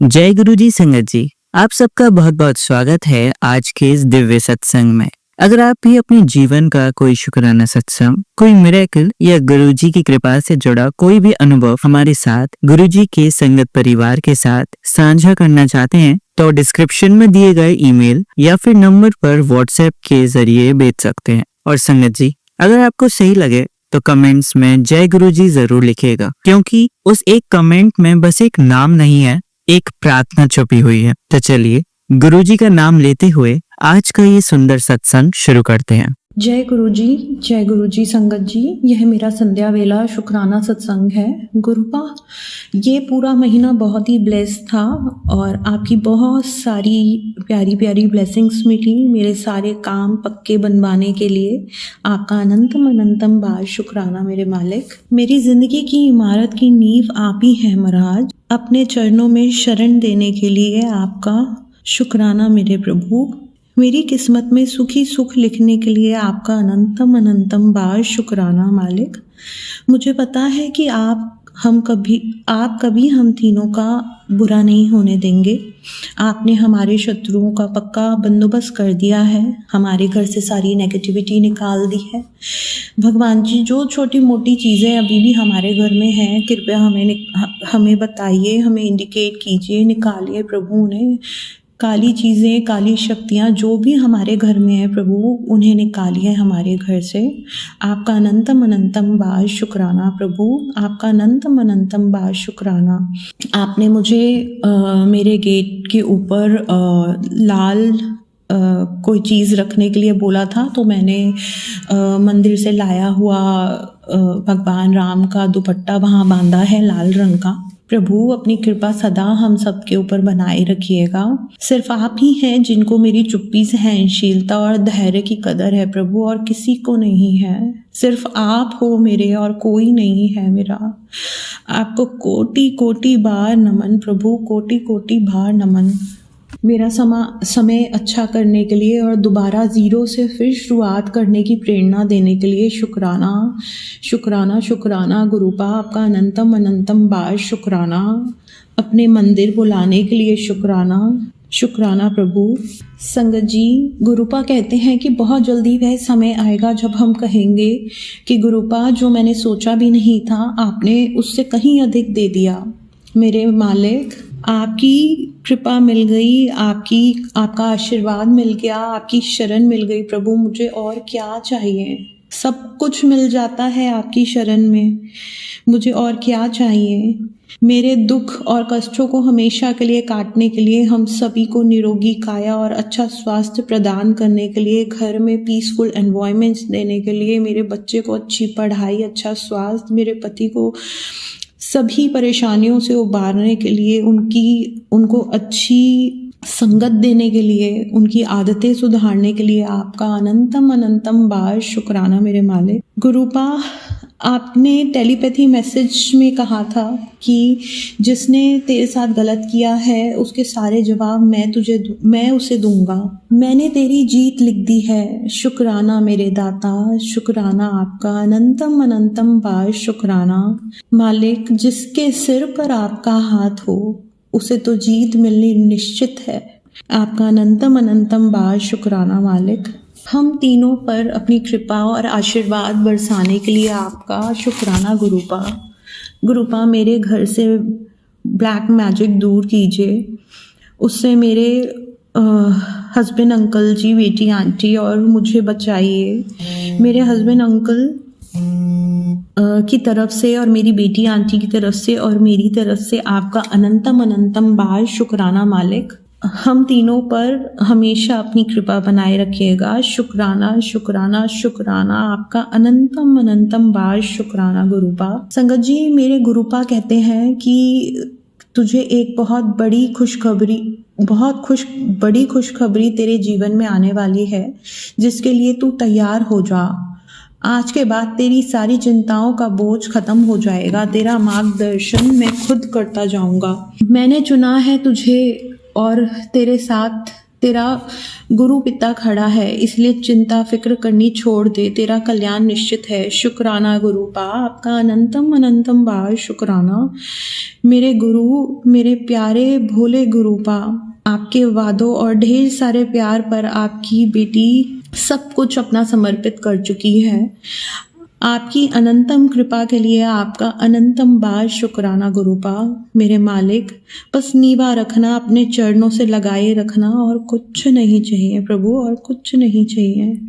जय गुरु जी संगत जी, आप सबका बहुत बहुत स्वागत है आज के इस दिव्य सत्संग में। अगर आप भी अपने जीवन का कोई शुक्राना सत्संग, कोई मिरेकल या गुरु जी की कृपा से जुड़ा कोई भी अनुभव हमारे साथ गुरु जी के संगत परिवार के साथ साझा करना चाहते हैं तो डिस्क्रिप्शन में दिए गए ईमेल या फिर नंबर पर व्हाट्सएप के जरिए भेज सकते हैं। और संगत जी, अगर आपको सही लगे तो कमेंट्स में जय गुरु जी जरूर लिखिएगा, क्योंकि उस एक कमेंट में बस एक नाम नहीं है, एक प्रार्थना छुपी हुई है। तो चलिए गुरुजी का नाम लेते हुए आज का ये सुंदर सत्संग शुरू करते हैं। जय गुरु जी संगत जी। यह मेरा संध्या वेला शुक्राना सत्संग है। गुरुपा, ये पूरा महीना बहुत ही ब्लेस था और आपकी बहुत सारी प्यारी प्यारी ब्लेसिंग्स मिली मेरे सारे काम पक्के बनवाने के लिए। आपका अनंतम अनंतम बार शुक्राना मेरे मालिक। मेरी जिंदगी की इमारत की नींव आप ही हैं महाराज। अपने चरणों में शरण देने के लिए आपका शुक्राना मेरे प्रभु। मेरी किस्मत में सुखी सुख लिखने के लिए आपका अनंतम अनंतम बार शुक्राना मालिक। मुझे पता है कि आप कभी हम तीनों का बुरा नहीं होने देंगे। आपने हमारे शत्रुओं का पक्का बंदोबस्त कर दिया है, हमारे घर से सारी नेगेटिविटी निकाल दी है। भगवान जी, जो छोटी मोटी चीज़ें अभी भी हमारे घर में हैं, कृपया हमें बताइए, हमें इंडिकेट कीजिए, निकालिए प्रभु उन्हें। काली चीज़ें, काली शक्तियाँ जो भी हमारे घर में है प्रभु, उन्हें निकालिए हमारे घर से। आपका अनंतम अनंतम बार शुक्राना प्रभु, आपका अनंतम अनंतम बार शुक्राना। आपने मुझे मेरे गेट के ऊपर लाल कोई चीज़ रखने के लिए बोला था, तो मैंने मंदिर से लाया हुआ भगवान राम का दुपट्टा वहाँ बांधा है लाल रंग का। प्रभु अपनी कृपा सदा हम सबके ऊपर बनाए रखिएगा। सिर्फ आप ही हैं जिनको मेरी चुप्पी सहनशीलता और धैर्य की कदर है प्रभु, और किसी को नहीं है। सिर्फ आप हो मेरे और कोई नहीं है मेरा। आपको कोटि कोटि बार नमन प्रभु, कोटि कोटि बार नमन। मेरा समय अच्छा करने के लिए और दोबारा ज़ीरो से फिर शुरुआत करने की प्रेरणा देने के लिए शुक्राना शुक्राना शुक्राना गुरुपा। आपका अनंतम अनंतम बार शुक्राना। अपने मंदिर बुलाने के लिए शुक्राना शुक्राना प्रभु। संगत जी, गुरुपा कहते हैं कि बहुत जल्दी वह समय आएगा जब हम कहेंगे कि गुरुपा, जो मैंने सोचा भी नहीं था आपने उससे कहीं अधिक दे दिया। मेरे मालिक, आपकी कृपा मिल गई, आपका आशीर्वाद मिल गया, आपकी शरण मिल गई प्रभु। मुझे और क्या चाहिए? सब कुछ मिल जाता है आपकी शरण में, मुझे और क्या चाहिए? मेरे दुख और कष्टों को हमेशा के लिए काटने के लिए, हम सभी को निरोगी काया और अच्छा स्वास्थ्य प्रदान करने के लिए, घर में पीसफुल एनवायरनमेंट्स देने के लिए, मेरे बच्चे को अच्छी पढ़ाई, अच्छा स्वास्थ्य, मेरे पति को सभी परेशानियों से उबारने के लिए, उनको अच्छी संगत देने के लिए, उनकी आदतें सुधारने के लिए आपका अनंतम अनंतम बार शुक्राना मेरे मालिक। गुरुपा, आपने टेलीपैथी मैसेज में कहा था कि जिसने तेरे साथ गलत किया है उसके सारे जवाब मैं उसे दूंगा। मैंने तेरी जीत लिख दी है। शुक्राना मेरे दाता, शुक्राना आपका अनंतम अनंतम बार शुक्राना मालिक। जिसके सिर पर आपका हाथ हो उसे तो जीत मिलनी निश्चित है। आपका अनंतम अनंतम बार शुक्राना मालिक। हम तीनों पर अपनी कृपा और आशीर्वाद बरसाने के लिए आपका शुक्राना गुरुपा। गुरुपा, मेरे घर से ब्लैक मैजिक दूर कीजिए, उससे मेरे हस्बैंड अंकल जी, बेटी आंटी और मुझे बचाइए। मेरे हस्बैंड अंकल की तरफ से और मेरी बेटी आंटी की तरफ से और मेरी तरफ से आपका अनंतम अनंतम बार शुक्राना मालिक। हम तीनों पर हमेशा अपनी कृपा बनाए रखिएगा। शुक्राना शुक्राना शुक्राना, आपका अनंतम अनंतम बार शुक्राना गुरुपा। संगत जी, मेरे गुरुपा कहते हैं कि तुझे एक बहुत बड़ी खुशखबरी तेरे जीवन में आने वाली है, जिसके लिए तू तैयार हो जा। आज के बाद तेरी सारी चिंताओं का बोझ खत्म हो जाएगा। तेरा मार्गदर्शन मैं खुद करता जाऊंगा। मैंने चुना है तुझे और तेरे साथ तेरा गुरु पिता खड़ा है, इसलिए चिंता फिक्र करनी छोड़ दे, तेरा कल्याण निश्चित है। शुक्राना गुरुपा, आपका अनंतम अनंतम बार शुक्राना। मेरे गुरु, मेरे प्यारे भोले गुरुपा, आपके वादों और ढेर सारे प्यार पर आपकी बेटी सब कुछ अपना समर्पित कर चुकी है। आपकी अनंतम कृपा के लिए आपका अनंतम बार शुक्राना गुरुपा। मेरे मालिक, बस नीवा रखना, अपने चरणों से लगाए रखना, और कुछ नहीं चाहिए प्रभु, और कुछ नहीं चाहिए।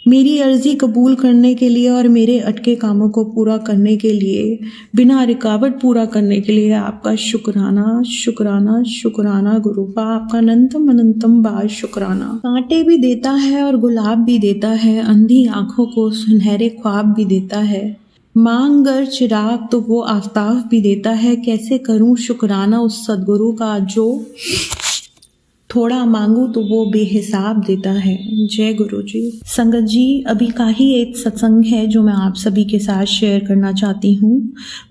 मेरी अर्जी कबूल करने के लिए और मेरे अटके कामों को पूरा करने के लिए, बिना रुकावट पूरा करने के लिए आपका शुक्राना शुक्राना शुक्राना गुरुपा। आपका अनंतम अनंतम बार शुक्राना। कांटे भी देता है और गुलाब भी देता है, अंधी आंखों को सुनहरे ख्वाब भी देता है। मांग कर चिराग तो वो आफ्ताब भी देता है। कैसे करूं शुक्राना उस सदगुरु का, जो थोड़ा मांगू तो वो बेहिसाब देता है। जय गुरु जी। संगत जी, अभी का ही एक सत्संग है जो मैं आप सभी के साथ शेयर करना चाहती हूँ।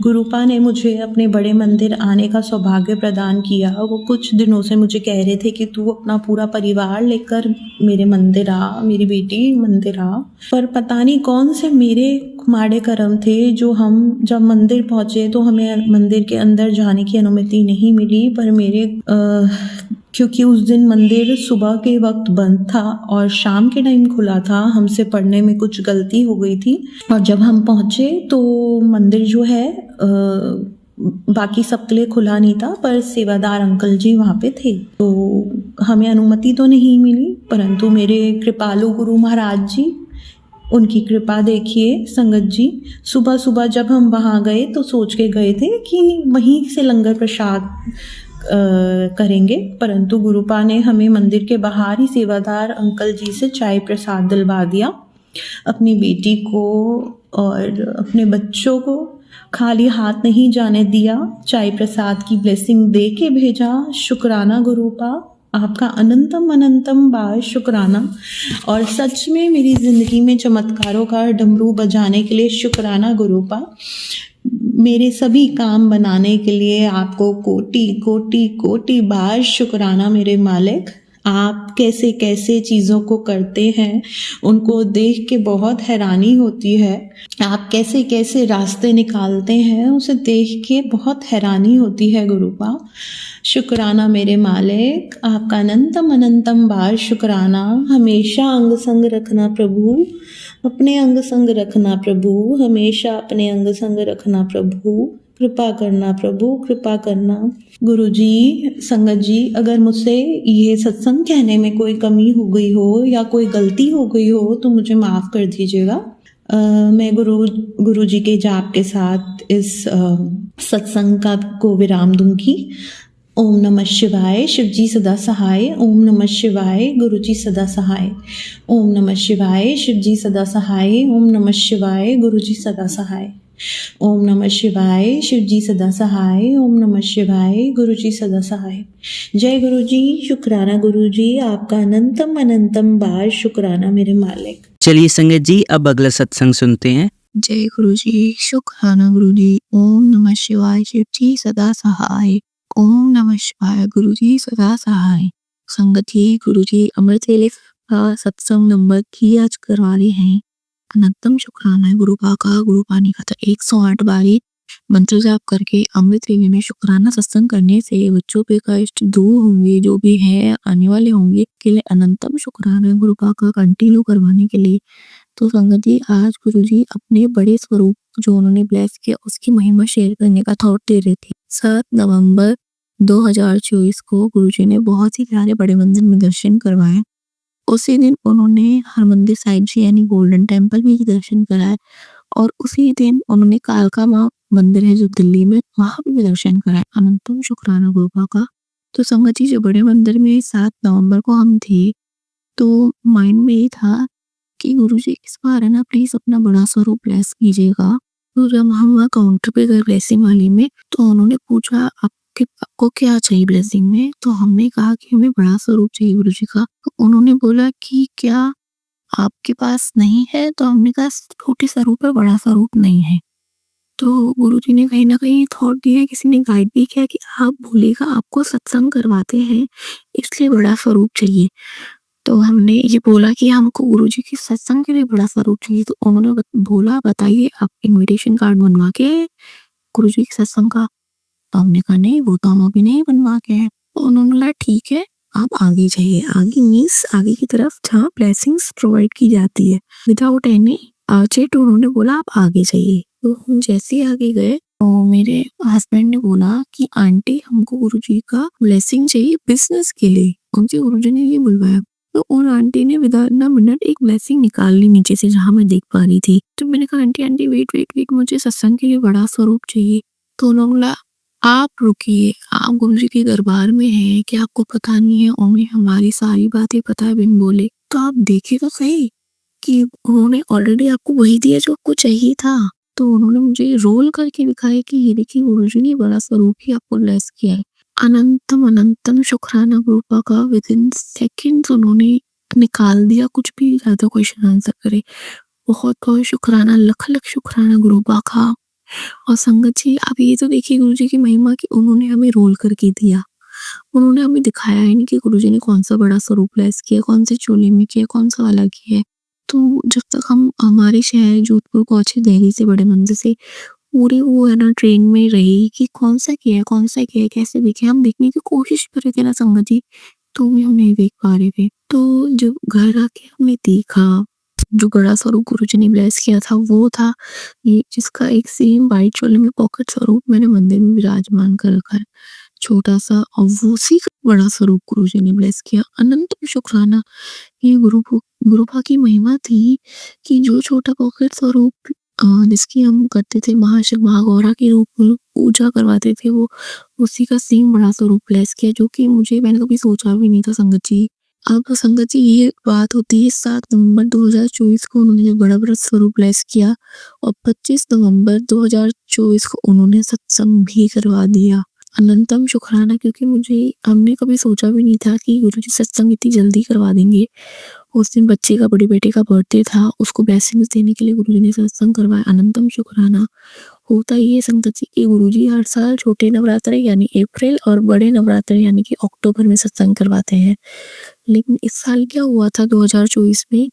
गुरुपा ने मुझे अपने बड़े मंदिर आने का सौभाग्य प्रदान किया। वो कुछ दिनों से मुझे कह रहे थे कि तू अपना पूरा परिवार लेकर मेरे मंदिर आ, मेरी बेटी मंदिर आ। पर पता नहीं कौन से मेरे माड़े कर्म थे, जो हम जब मंदिर पहुँचे तो हमें मंदिर के अंदर जाने की अनुमति नहीं मिली। पर क्योंकि उस दिन मंदिर सुबह के वक्त बंद था और शाम के टाइम खुला था, हमसे पढ़ने में कुछ गलती हो गई थी। और जब हम पहुँचे तो मंदिर जो है बाकी सबके लिए खुला नहीं था, पर सेवादार अंकल जी वहाँ पे थे, तो हमें अनुमति तो नहीं मिली। परंतु मेरे कृपालु गुरु महाराज जी, उनकी कृपा देखिए संगत जी। सुबह सुबह जब हम वहाँ गए तो सोच के गए थे कि वहीं से लंगर प्रसाद करेंगे, परंतु गुरुपा ने हमें मंदिर के बाहर ही सेवादार अंकल जी से चाय प्रसाद दिलवा दिया। अपनी बेटी को और अपने बच्चों को खाली हाथ नहीं जाने दिया, चाय प्रसाद की ब्लेसिंग दे के भेजा। शुक्राना गुरुपा, आपका अनंतम अनंतम बार शुक्राना। और सच में मेरी ज़िंदगी में चमत्कारों का डमरू बजाने के लिए शुक्राना गुरुपा। मेरे सभी काम बनाने के लिए आपको कोटि कोटि कोटि बार शुक्राना मेरे मालिक। आप कैसे कैसे चीज़ों को करते हैं, उनको देख के बहुत हैरानी होती है। आप कैसे कैसे रास्ते निकालते हैं, उसे देख के बहुत हैरानी होती है गुरुपा। शुक्राना मेरे मालिक, आपका अनंतम अनंतम बार शुक्राना। हमेशा अंग संग रखना प्रभु, अपने अंग संग रखना प्रभु, हमेशा अपने अंग संग रखना प्रभु। कृपा करना प्रभु, कृपा करना। गुरु जी, संगत जी, अगर मुझसे ये सत्संग कहने में कोई कमी हो गई हो या कोई गलती हो गई हो तो मुझे माफ़ कर दीजिएगा। मैं गुरु जी के जाप के साथ इस सत्संग को विराम दूंगी। ओम नमः शिवाय, शिव जी सदा सहाय। ओम नमः शिवाय, गुरु जी सदा सहाय। ओम नमः शिवाय, शिव जी सदा सहाय। ओम नमः शिवाय, गुरु जी सदा सहाय। ओम नमः शिवाय, शिव जी सदा सहाय। ओम नमः शिवाय, गुरु जी सदा सहाय। जय गुरु जी। शुक्राना गुरु जी, आपका अनंतम अनंतम बार शुक्राना मेरे मालिक। चलिए संगत जी, अब अगला सत्संग सुनते हैं। जय गुरु जी। शुक्राना गुरु जी। ओम नमः शिवाय, शिव जी सदा सहाय। ओम नमः शिवाय, गुरु जी सदा सहाय। संगत ही गुरु जी अमृत वेले का सत्संग नंबर की आज करवा रहे हैं। अनंतम शुक्राना है गुरुपा का। गुरुपा ने कहा था 108 बारी मंत्र जाप करके अमृत वेले में शुक्राना सत्संग करने से बच्चों पे कष्ट दूर होंगे, जो भी है आने वाले होंगे, के लिए अनंतम शुक्राना गुरुपा का कंटिन्यू करवाने के लिए। तो संगत जी, आज गुरु जी अपने बड़े स्वरूप जो उन्होंने ब्लेस किया उसकी महिमा शेयर करने का थॉट दे रहे थे। 7 नवंबर 2024 को गुरु जी ने बहुत ही प्यारे बड़े मंदिर में दर्शन करवाए। उसी दिन उन्होंने हरमंदिर साहिब जी यानी गोल्डन टेम्पल भी दर्शन कराए, और उसी दिन उन्होंने कालका माँ मंदिर है जो दिल्ली में, वहां भी दर्शन कराए। अनंतम शुक्राना गुरुपा का। तो संगत जी, जो बड़े मंदिर में 7 नवंबर को हम थे, तो माइंड में ये था कि गुरु जी इस बार है ना प्लीज अपना बड़ा स्वरूप ब्लेस कीजिएगा। तो जब हम वहाँ काउंटर पे गए ब्लेसिंग वाली में, तो उन्होंने पूछा आपको क्या चाहिए ब्लेसिंग में। तो हमने कहा कि हमें बड़ा स्वरूप चाहिए गुरु जी का। तो उन्होंने बोला कि क्या आपके पास नहीं है। तो हमने कहा छोटे स्वरूप है, बड़ा स्वरूप नहीं है। तो गुरुजी ने कहीं न कहीं थॉट दिया, किसी ने गाइड भी किया कि आप भोले का आपको सत्संग करवाते हैं, इसलिए बड़ा स्वरूप चाहिए। तो हमने ये बोला कि हमको गुरुजी के सत्संग के लिए बड़ा स्वरूप चाहिए, तो उन्होंने बोला बताइए आप इनविटेशन कार्ड बनवा के गुरुजी के सत्संग का। तो हमने कहा नहीं वो तो हम अभी नहीं बनवा के हैं। तो उन्होंने बोला ठीक है आप आगे जाइए, आगे मीन्स आगे की तरफ जहाँ ब्लेसिंग्स प्रोवाइड की जाती है विदाउट एनी चेट। उन्होंने बोला आप आगे जाइए। तो हम जैसे ही आगे गए तो मेरे हस्बैंड ने बोला कि आंटी हमको गुरुजी का ब्लेसिंग चाहिए बिजनेस के लिए, उनसे गुरुजी ने ये बुलवाया। तो उन आंटी ने विदाउट अ मिनट एक ब्लेसिंग निकाल ली नीचे से जहाँ मैं देख पा रही थी। तो मैंने कहा aunty aunty wait wait wait मुझे सत्संग के लिए बड़ा स्वरूप चाहिए। तो उन्होंने बोला आप रुकिए, आप गुरुजी के दरबार में हैं, क्या आपको पता नहीं है? उन्हें हमारी सारी बातें पता है बिन बोले। तो आप देखिए तो सही कि उन्होंने ऑलरेडी आपको वही दिया जो आपको चाहिए था। तो उन्होंने मुझे रोल करके दिखाया कि ये देखिए गुरुजी ने बड़ा स्वरूप ही आपको ब्लेस किया है। अनंतम अनंतम शुक्राना गुरुपा का। विदिन सेकंड्स उन्होंने निकाल दिया, कुछ भी ज्यादा क्वेश्चन आंसर करे। बहुत बहुत शुक्राना, लख लख शुक्राना गुरुपा का। और संगत जी आप ये तो देखिए गुरुजी की महिमा कि उन्होंने हमें रोल करके दिया, उन्होंने हमें दिखाया ही नहीं कि गुरुजी ने कौन सा बड़ा स्वरूप ब्लेस किया, कौन से चोली में किया, कौन सा वाला किया है। तो जब तक हम हमारे शहर जोधपुर पहुंचे दिल्ली से बड़े मंदिर से, पूरी वो है ना ट्रेन में रही कि कौन सा किया है, कौन सा किया है, कैसे दिखे। हम देखने की कोशिश कर रहे थे ना संगत जी, तो भी हम नहीं देख पा रहे थे। तो जब घर आके हमने देखा जो बड़ा स्वरूप गुरुजी ने ब्लेस किया था वो था ये, जिसका एक सेम वाइट चोले में पॉकेट स्वरूप मैंने मंदिर में विराजमान कर रखा है, छोटा सा। और वो उसी का बड़ा स्वरूप गुरुजी ने ब्लेस किया। अनंत शुक्राना। ये गुरुपा की महिमा थी कि जो छोटा पॉकेट स्वरूप जिसकी हम करते थे महाशिव महागौरा के रूप में पूजा करवाते थे, वो उसी का सेम बड़ा स्वरूप ब्लेस किया, जो कि मैंने कभी सोचा भी नहीं था संगत जी। अब संगत जी ये बात होती है 7 नवंबर 2024 को उन्होंने जो बड़ा स्वरूप ब्लेस किया, और 25 नवंबर 2024 को उन्होंने सत्संग भी करवा दिया। अनंतम शुक्राना, क्योंकि हमने कभी सोचा भी नहीं था कि गुरुजी सत्संग इतनी जल्दी करवा देंगे। उस दिन बच्चे का, बड़े बेटे का बर्थडे था, उसको ब्लेसिंग्स देने के लिए गुरुजी ने सत्संग करवाया। अनंतम शुक्राना। होता ये है संगत जी कि गुरुजी हर साल छोटे नवरात्रे यानी अप्रैल और बड़े नवरात्रे यानी कि अक्टूबर में सत्संग करवाते हैं। लेकिन इस साल क्या हुआ था 2024 में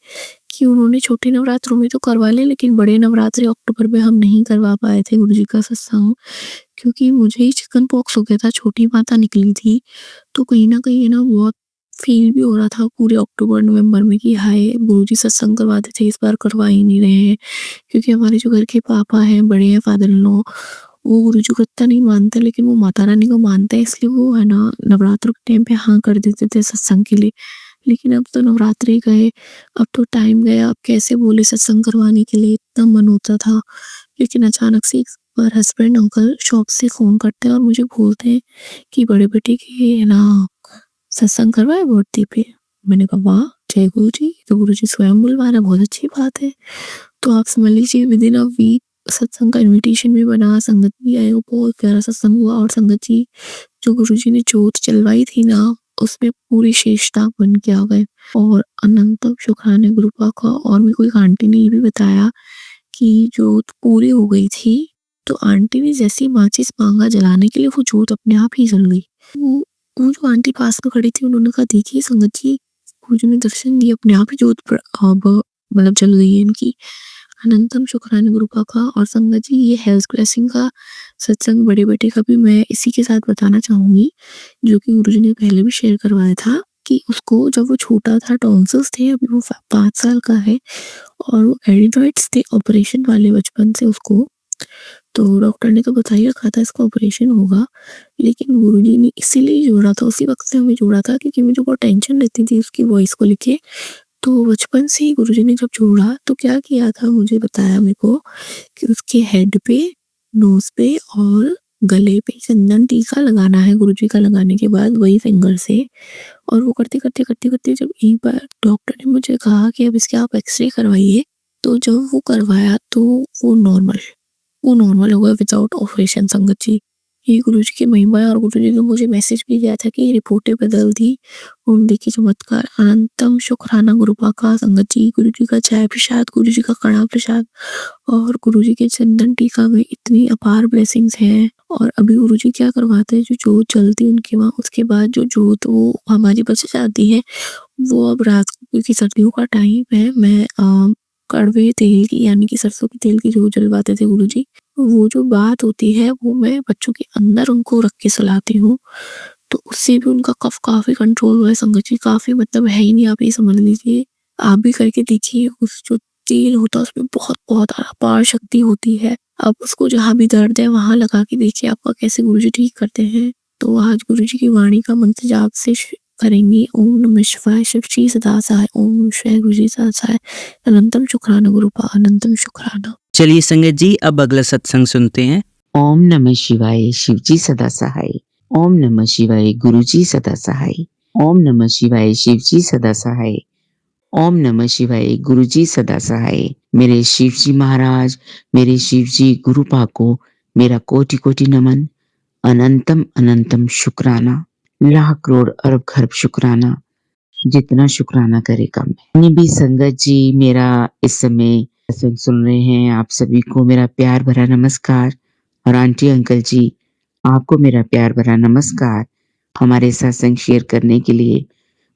कि उन्होंने छोटे नवरात्रों में तो करवा लिया, लेकिन बड़े नवरात्रे अक्टूबर में हम नहीं करवा पाए थे गुरुजी का सत्संग, क्योंकि मुझे ही चिकन पॉक्स हो गया था, छोटी माता निकली थी। तो कहीं ना कहीं ना बहुत फील भी हो रहा था पूरे अक्टूबर नवंबर में कि हाय गुरुजी सत्संग करवाते थे, इस बार करवा ही नहीं रहे हैं। क्योंकि हमारे जो घर के पापा हैं, बड़े हैं, फादर इन लॉ, वो गुरुजी को इतना नहीं मानते, लेकिन वो माता रानी को मानते हैं, इसलिए वो है ना नवरात्रों के टाइम पे हाँ कर देते थे सत्संग के लिए। लेकिन अब तो नवरात्रि गए, अब तो टाइम गया, अब कैसे बोले सत्संग करवाने के लिए, इतना मन होता था। लेकिन अचानक से एक बार हस्बैंड अंकल शॉप से फोन करते हैं और मुझे बोलते हैं कि बड़े बेटे की है ना सत्संग करवाए बर्थडे पे। मैंने कहा वाह जय गुरु जी, तो गुरु जी स्वयं बुलवा रहे, बहुत अच्छी बात है। तो आप समझ लीजिए विदिन अ वीक सत्संग का इनविटेशन भी बना, संगत भी आए, वो बहुत प्यारा सत्संग हुआ। और संगत जी जो गुरु जी ने जोत चलवाई थी ना, उसमें पूरी शेषता बन के आ गए। और अनंत शुक्राने गुरुपा का। और मेरे को एक आंटी ने ये भी बताया कि जोत पूरी हो गई थी, तो आंटी ने जैसी माचिस मांगा जलाने के लिए, वो जोत अपने आप ही जल गई। वो जो आंटी पास में खड़ी थी, उन्होंने कहा देखिए संगत जी गुरुजी ने दर्शन दिए, अपने आप ही जोत मतलब जल गई है इनकी। अनंतम शुक्राना गुरुपा का। और संगत जी ये हेल्थ ब्लेसिंग का सत्संग बड़े बेटे का भी मैं इसी के साथ बताना चाहूंगी, जो कि गुरुजी ने पहले भी शेयर करवाया था कि उसको जब वो छोटा था टॉन्सिल्स थे, अभी वो 5 साल का है, और वो एडिनॉइड्स थे ऑपरेशन वाले बचपन से उसको। तो डॉक्टर ने तो बता ही रखा था इसका ऑपरेशन होगा, लेकिन गुरुजी ने इसीलिए जोड़ा था, उसी वक्त से हमें जोड़ा था, क्योंकि मुझे बहुत टेंशन रहती थी उसकी वॉइस को लेके। तो बचपन से ही गुरुजी ने जब जोड़ा तो क्या किया था, मुझे बताया मेरे को कि उसके हेड पे, नोज पे और गले पे चंदन टीका लगाना है गुरुजी का लगाने के बाद वही फिंगर से। और वो करते करते करते करते जब एक बार डॉक्टर ने मुझे कहा कि अब इसके आप एक्सरे करवाइए, तो जब वो करवाया तो वो नॉर्मल हो गया विदाउट ऑपरेशन संगत जी। ये गुरुजी की महिमा है और गुरुजी ने मुझे मैसेज भी दिया था कि ये रिपोर्टें बदल दी। ओम देखिए चमत्कार, अनंतम शुक्राना गुरुपा का, संगत जी गुरुजी का चाय प्रसाद, गुरुजी का कड़ा प्रसाद और गुरुजी के चंदन टीका में इतनी अपार ब्लेसिंग्स हैं। और अभी गुरुजी क्या करवाते हैं, जो जोत जलती है उनके वहाँ, उसके बाद जो जोत वो हमारी बच जाती है, वो अब रात को, क्योंकि सर्दियों का टाइम है, मैं कड़वे तेल की यानी कि सरसों के तेल की जोत जलवाते थे गुरुजी। वो जो बात होती है वो मैं बच्चों के अंदर उनको रख के सुलाती हूँ, तो उससे भी उनका कफ काफ़ी कंट्रोल हुआ है संगत जी, काफ़ी मतलब है ही नहीं, आप ये समझ लीजिए। आप भी करके देखिए, उस जो तेल होता है उसमें बहुत अपार शक्ति होती है। आप उसको जहाँ भी दर्द है वहाँ लगा के देखिए आपका कैसे गुरुजी ठीक करते हैं। तो आज गुरुजी की वाणी का मंत्र जाप से करेंगे। ओम नमः शिवाय, शिव जी सदा सहाय, ओम नमः शिवाय, गुरुजी सदा सहाय, अनंतम शुक्राना गुरुपा, अनंतम शुक्राना। चलिए संगत जी, अब अगला सत्संग सुनते हैं। ओम नमः शिवाय, शिवजी सदा सहाय। ओम नमः शिवाय, गुरुजी सदा सहाय। ओम नमः शिवाय, शिवजी सदा सहाय। ओम नमः शिवाय, गुरुजी सदा सहाय। मेरे शिवजी महाराज, मेरे शिवजी गुरुपा को मेरा कोटि कोटि नमन, अनंतम अनंतम शुक्राना, लाख करोड़ अरब खरब शुक्राना, जितना शुक्राना करे कम है। जितनी भी संगत जी मेरा इस समय सत्संग सुन रहे हैं, आप सभी को मेरा प्यार भरा नमस्कार। और आंटी अंकल जी, आपको मेरा प्यार भरा नमस्कार। हमारे सत्संग शेयर करने के लिए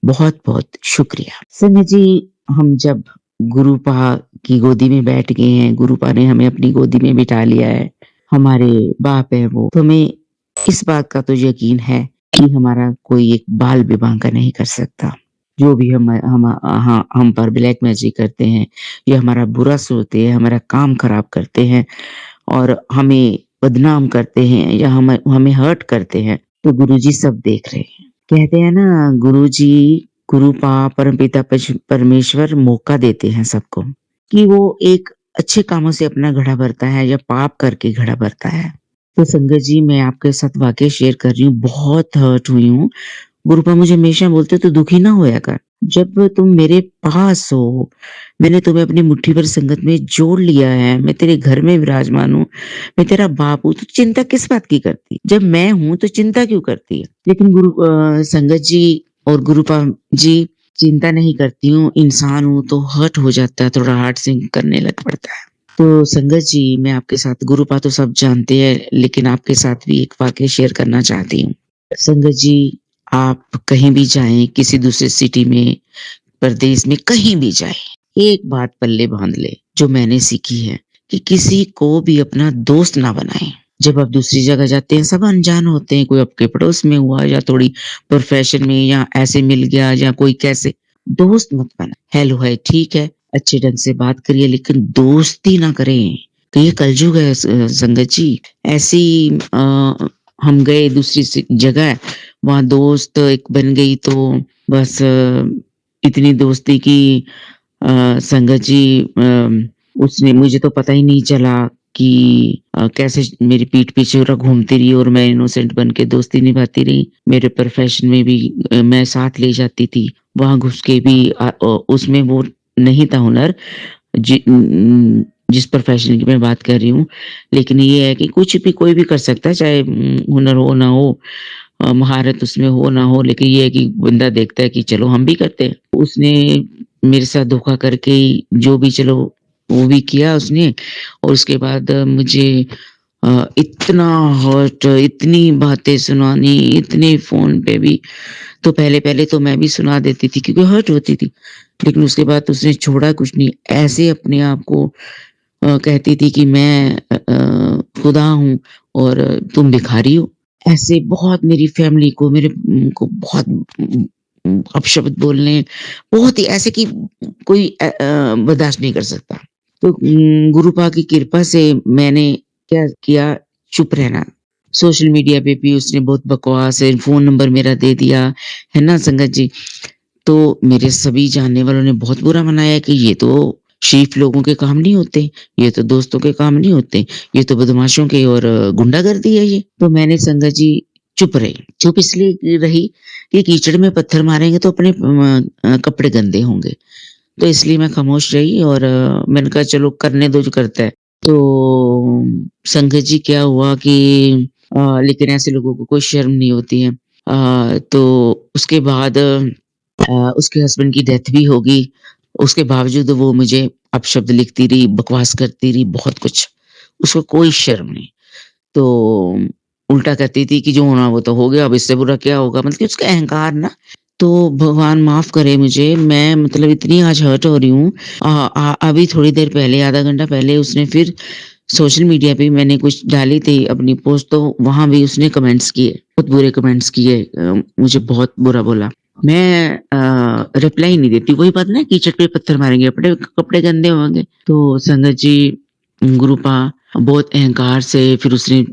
बहुत बहुत शुक्रिया। संगत जी, हम जब गुरुपा की गोदी में बैठ गए हैं, गुरुपा ने हमें अपनी गोदी में बिठा लिया है, हमारे बाप है वो, तो हमें इस बात का तो यकीन है कि हमारा कोई एक बाल विवाह का नहीं कर सकता। जो भी हम पर ब्लैक मैजिक करते हैं, ये हमारा बुरा सोचते हैं, हमारा काम खराब करते हैं और हमें बदनाम करते हैं या हमें हर्ट करते हैं, तो गुरुजी सब देख रहे हैं। कहते हैं ना, गुरुजी, गुरुपा, परमपिता परमेश्वर मौका देते हैं सबको कि वो एक अच्छे कामों से अपना घड़ा भरता है या पाप करके घड़ा भरता है। तो संगत जी, मैं आपके साथ वाकई शेयर कर रही हूँ, बहुत हर्ट हुई हूँ। गुरुपा मुझे हमेशा बोलते तो दुखी ना होया कर, जब तुम मेरे पास हो, मैंने तुम्हें अपनी मुट्ठी भर संगत में जोड़ लिया है, मैं तेरे घर में विराजमान हूँ, मैं तेरा बाप हूँ, तो चिंता किस बात की करती? जब मैं हूँ तो चिंता क्यों करती है? लेकिन संगत जी और गुरुपा जी, चिंता नहीं करती हूँ, इंसान हूँ तो हर्ट हो जाता है, थोड़ा हार्ट सिंक करने लग पड़ता है। तो संगत जी, मैं आपके साथ, गुरुपा तो सब जानते हैं, लेकिन आपके साथ भी एक वाकया शेयर करना चाहती हूँ। संगत जी, आप कहीं भी जाएं, किसी दूसरे सिटी में, प्रदेश में, कहीं भी जाएं, एक बात पल्ले बांध ले जो मैंने सीखी है कि किसी को भी अपना दोस्त ना बनाएं। जब आप दूसरी जगह जाते हैं, सब अनजान होते हैं, कोई आपके पड़ोस में हुआ या थोड़ी प्रोफेशन में या ऐसे मिल गया या कोई कैसे, दोस्त मत बना। हेलो है, ठीक है, अच्छे ढंग से बात करिए, लेकिन दोस्ती ना करें। तो ये कलयुग है संगत जी। ऐसी हम गए दूसरी जगह, वहां दोस्त एक बन गई, तो बस इतनी दोस्ती की संगत जी, उसने, मुझे तो पता ही नहीं चला कि कैसे मेरी पीठ पीछे पूरा घूमती रही और मैं इनोसेंट बन के दोस्ती निभाती रही। मेरे प्रोफेशन में भी मैं साथ ले जाती थी, वहां घुस के भी उसमें वो नहीं था हुनर जिस प्रोफेशन की मैं बात कर रही हूँ। लेकिन ये है कि कुछ भी कोई भी कर सकता है, चाहे हुनर हो ना हो, महारत उसमें हो ना हो, लेकिन ये है कि बंदा देखता है कि चलो हम भी करते हैं। उसने मेरे साथ धोखा करके ही जो भी, चलो वो भी किया उसने, और उसके बाद मुझे इतना हर्ट, इतनी बातें सुनानी, इतने फोन पे भी, तो पहले तो मैं भी सुना देती थी क्योंकि हर्ट होती थी, लेकिन उसके बाद उसने छोड़ा कुछ नहीं, ऐसे अपने आप को कहती थी कि मैं खुदा हूँ और तुम भिखारी हो। ऐसे बहुत मेरी फैमिली को, मेरे को बहुत अपशब्द बोलने, बहुत ही ऐसे कि कोई बर्दाश्त नहीं कर सकता। तो गुरुपा की कृपा से मैंने क्या किया, चुप रहना। सोशल मीडिया पे भी उसने बहुत बकवास है, फोन नंबर मेरा दे दिया है ना संगत जी। तो मेरे सभी जानने वालों ने बहुत बुरा मनाया कि ये तो शरीफ लोगों के काम नहीं होते, ये तो दोस्तों के काम नहीं होते, ये तो बदमाशों के और गुंडागर्दी है ये। तो मैंने संगत जी चुप रही। चुप इसलिए रही कि कीचड़ में पत्थर मारेंगे तो अपने कपड़े गंदे होंगे, तो इसलिए मैं खामोश रही और मैंने कहा चलो करने दो जो करता है। तो संगत जी क्या हुआ कि लेकिन ऐसे लोगों को कोई शर्म नहीं होती है। तो उसके बाद उसके हस्बैंड की डेथ भी हो गई। उसके बावजूद वो मुझे अपशब्द लिखती रही, बकवास करती रही, बहुत कुछ। उसको कोई शर्म नहीं। तो उल्टा कहती थी कि जो होना वो तो हो गया, अब इससे बुरा क्या होगा? मतलब कि उसका अहंकार ना, तो भगवान माफ़ करे मुझे, मैं मतलब इतनी आज हर्ट हो रही हूँ। अभी थोड़ी देर पहले, आधा घंटा पहले उसने फिर सोशल मीडिया पे मैंने कुछ डाली थी अपनी पोस्ट, तो वहाँ भी उसने कमेंट्स किए, बहुत बुरे कमेंट्स किए, मुझे बहुत बुरा बोला। मैं रिप्लाई नहीं देती, वही बात ना, कीचड़ पे पत्थर मारेंगे, कपड़े कपड़े गंदे होंगे। तो संगत जी, गुरुपा बहुत अहंकार से फिर उसने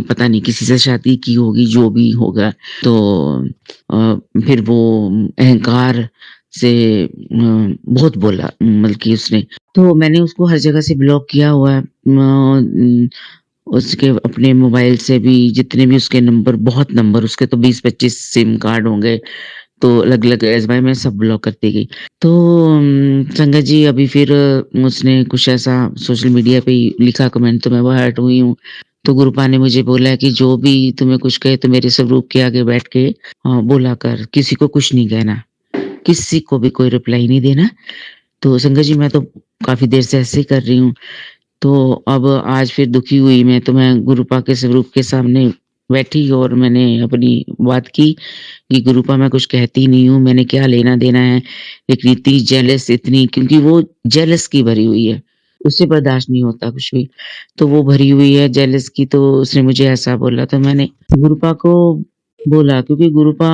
पता नहीं किसी से शादी की होगी, जो भी होगा। तो फिर वो अहंकार से बहुत बोला, बल्कि उसने, तो मैंने उसको हर जगह से ब्लॉक किया हुआ है। उसके अपने मोबाइल से भी जितने भी उसके नंबर, बहुत नंबर उसके, तो 20-25 सिम कार्ड होंगे, तो अलग-अलग एसवाई में सब ब्लॉक करती गई। तो संगत जी, अभी फिर उसने कुछ ऐसा सोशल मीडिया पे ही लिखा कमेंट, तो मैं वो हर्ट हुई हूँ। तो गुरुपा ने मुझे बोला है कि जो भी तुम्हें कुछ कहे तो मेरे स्वरूप के आगे बैठ के बोला कर, किसी को कुछ नहीं कहना, किसी को भी कोई रिप्लाई नहीं देना। तो संगत जी, मैं तो काफ़ी देर से ऐसे ही कर रही हूँ। तो अब आज फिर दुखी हुई मैं, तो मैं गुरुपा के स्वरूप के सामने बैठी और मैंने अपनी बात की कि गुरुपा, मैं कुछ कहती नहीं हूँ, मैंने क्या लेना-देना है, लेकिन इतनी जेलस, इतनी, क्योंकि वो जेलस की भरी हुई है, उससे बर्दाश्त नहीं होता कुछ भी। तो वो भरी हुई है जेलस की, तो उसने मुझे ऐसा बोला, तो मैंने गुरुपा को बोला, क्योंकि गुरुपा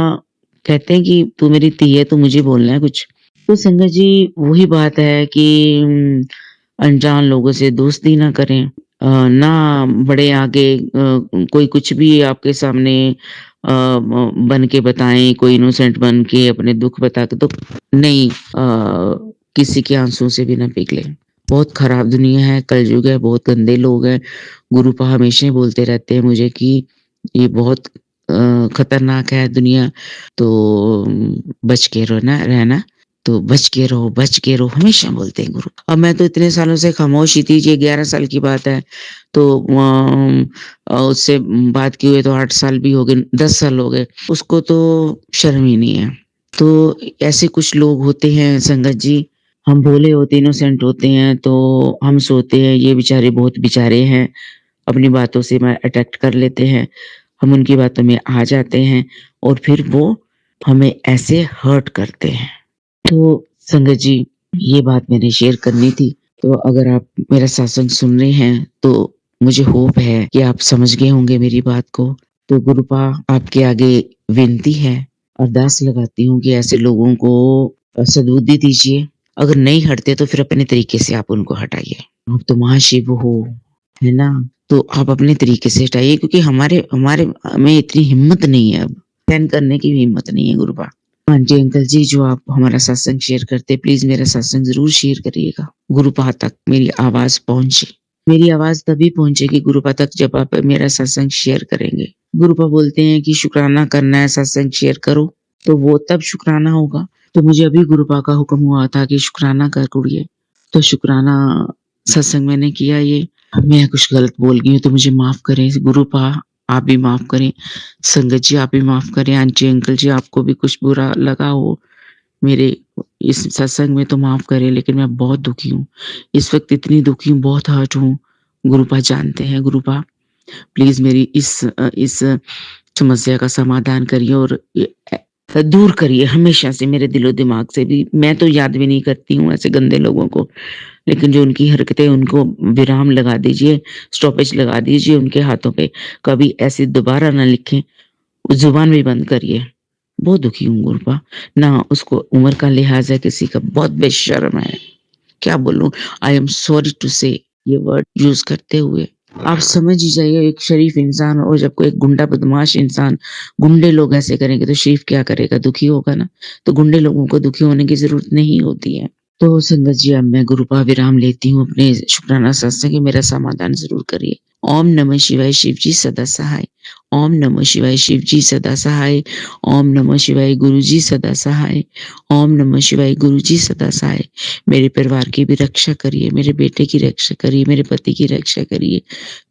कहते हैं कि तू मेरी धी है, तो मुझे बोलना है कुछ। तो संगत जी, वही बात है कि अनजान लोगों से दोस्ती ना करें। ना बड़े आगे कोई कुछ भी आपके सामने बन के बताएँ, कोई इनोसेंट बन के अपने दुःख बता के, तो नहीं, किसी के आँसू से भी ना पिघले। बहुत खराब दुनिया है, कलयुग है, बहुत गंदे लोग हैं। गुरुपा हमेशा ही बोलते रहते हैं मुझे कि ये बहुत खतरनाक है दुनिया, तो बच के रहना, तो बच के रहो, हमेशा बोलते हैं गुरु। अब मैं तो इतने सालों से खामोश ही थी, ये 11 साल की बात है, तो उससे बात किए हुए तो 8 साल भी हो गए, 10 साल हो गए, उसको तो शर्म ही नहीं है। तो ऐसे कुछ लोग होते हैं संगत जी, हम भोले होते, इनोसेंट होते हैं, तो हम सोचते हैं ये बेचारे बहुत बेचारे हैं, अपनी बातों से मैं अट्रैक्ट कर लेते हैं, हम उनकी बातों में आ जाते हैं और फिर वो हमें ऐसे हर्ट करते हैं। तो संगत जी, ये बात मैंने शेयर करनी थी। तो अगर आप मेरा सत्संग सुन रहे हैं, तो मुझे होप है कि आप समझ गए होंगे मेरी बात को। तो गुरुपा, आपके आगे विनती है, अरदास लगाती हूँ कि ऐसे लोगों को सद्बुद्धि दीजिए। अगर नहीं हटते तो फिर अपने तरीके से आप उनको हटाइए। आप तो महाशिव हो, है ना? तो आप अपने तरीके से हटाइए, क्योंकि हमारे हमारे में इतनी हिम्मत नहीं है अब, सहन करने की भी हिम्मत नहीं है गुरुपा। हाँ जी अंकल जी, जो आप हमारा सत्संग शेयर करते हैं, प्लीज़ मेरा सत्संग ज़रूर शेयर करिएगा। गुरुपा तक मेरी आवाज़ पहुँचे। मेरी आवाज़ तभी पहुँचेगी गुरुपा तक जब आप मेरा सत्संग शेयर करेंगे। गुरुपा बोलते हैं कि शुकराना करना है, सत्संग शेयर करो, तो वो तब शुकराना होगा। तो मुझे अभी गुरुपा का हुक्म हुआ था कि शुकराना कर कुड़िए, तो शुकराना सत्संग मैंने किया। ये मैं कुछ गलत बोल गई हूँ तो मुझे माफ़ करें गुरुपा, आप भी माफ़ करें। संगत जी, आप भी माफ़ करें। आंटी, अंकल जी, आपको भी कुछ बुरा लगा हो मेरे इस सत्संग में तो माफ़ करें, लेकिन मैं बहुत दुखी हूँ। इस वक़्त इतनी दुखी हूँ, बहुत हर्ट हूँ। गुरुपा जानते हैं। गुरुपा, प्लीज़ मेरी इस समस्या का समाधान करिए और दूर करिए हमेशा से मेरे दिलो-दिमाग से भी। मैं तो याद भी नहीं करती हूँ ऐसे गंदे लोगों को, लेकिन जो उनकी हरकतें, उनको विराम लगा दीजिए, स्टॉपेज लगा दीजिए उनके हाथों पे। कभी ऐसे दोबारा ना लिखें, ज़ुबान भी बंद करिए। बहुत दुखी हूँ गुरुपा, ना उसको उम्र का लिहाज़ है किसी का, बहुत बेशर्म है। क्या बोलूँ, आई एम सॉरी टू से ये वर्ड यूज़ करते हुए। आप समझ ही जाइए, एक शरीफ इंसान और जब कोई एक गुंडा बदमाश इंसान, गुंडे लोग ऐसे करेंगे तो शरीफ क्या करेगा? दुखी होगा ना। तो गुंडे लोगों को दुखी होने की ज़रूरत नहीं होती है। तो संगत जी अब मैं गुरु का विराम लेती हूँ अपने शुक्राना सत्संग की, मेरा समाधान ज़रूर करिए। ओम नमः शिवाय, शिव जी सदा सहाय। ओम नमः शिवाय, शिव जी सदा सहाय। ओम नमः शिवाय, गुरु जी सदा सहाय। ओम नमः शिवाय, गुरु जी सदा सहाय। मेरे परिवार की भी रक्षा करिए, मेरे बेटे की रक्षा करिए, मेरे पति की रक्षा करिए,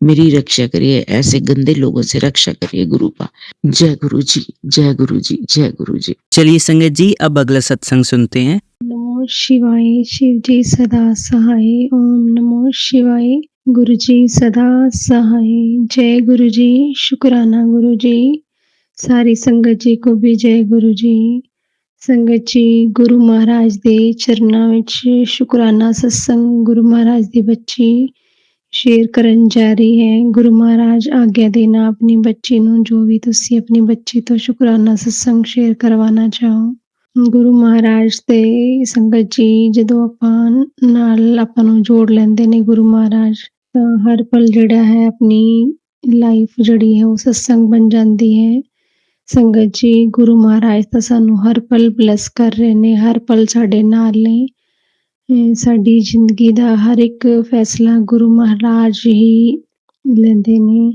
मेरी रक्षा करिए, ऐसे गंदे लोगों से रक्षा करिए गुरु का। जय गुरु जी, जय गुरु जी, जय गुरु जी। चलिए संगत जी, अब अगला सत्संग सुनते हैं। नमो शिवाय, शिव जी सदा सहाय। ओम नमो शिवाय, गुरु जी सदा सहाय। जय गुरु जी, शुक्राना गुरु जी। सारी संगत जी को भी जय गुरु जी। संगत जी, गुरु महाराज ਦੇ ਚਰਨਾਂ ਵਿੱਚ ਸ਼ੁਕਰਾਨਾ ਸਤਸੰਗ ਗੁਰੂ ਮਹਾਰਾਜ ਦੀ ਬੱਚੀ ਸ਼ੇਅਰ ਕਰਨ ਜਾ ਰਹੀ ਹੈ। ਗੁਰੂ ਮਹਾਰਾਜ ਆਗਿਆ ਦੇਣਾ ਆਪਣੀ ਬੱਚੀ ਨੂੰ, ਜੋ ਵੀ ਤੁਸੀਂ ਆਪਣੀ ਬੱਚੀ ਤੋਂ ਸ਼ੁਕਰਾਨਾ ਸਤਸੰਗ ਸ਼ੇਅਰ ਕਰਵਾਉਣਾ ਚਾਹੋ। ਗੁਰੂ ਮਹਾਰਾਜ ਤੇ ਸੰਗਤ ਜੀ ਜਦੋਂ ਆਪਾਂ ਨੂੰ ਜੋੜ ਲੈਂਦੇ ਨੇ ਗੁਰੂ ਮਹਾਰਾਜ, ਤਾਂ ਹਰ ਪਲ ਜਿਹੜਾ ਹੈ ਆਪਣੀ ਲਾਈਫ ਜਿਹੜੀ ਹੈ ਉਹ ਸਤਸੰਗ ਬਣ ਜਾਂਦੀ ਹੈ। ਸੰਗਤ ਜੀ, ਗੁਰੂ ਮਹਾਰਾਜ ਤਾਂ ਸਾਨੂੰ ਹਰ ਪਲ ਬਲੈਸ ਕਰ ਰਹੇ ਨੇ, ਹਰ ਪਲ ਸਾਡੇ ਨਾਲ ਨੇ। ਸਾਡੀ ਜ਼ਿੰਦਗੀ ਦਾ ਹਰ ਇੱਕ ਫੈਸਲਾ ਗੁਰੂ ਮਹਾਰਾਜ ਹੀ ਲੈਂਦੇ ਨੇ।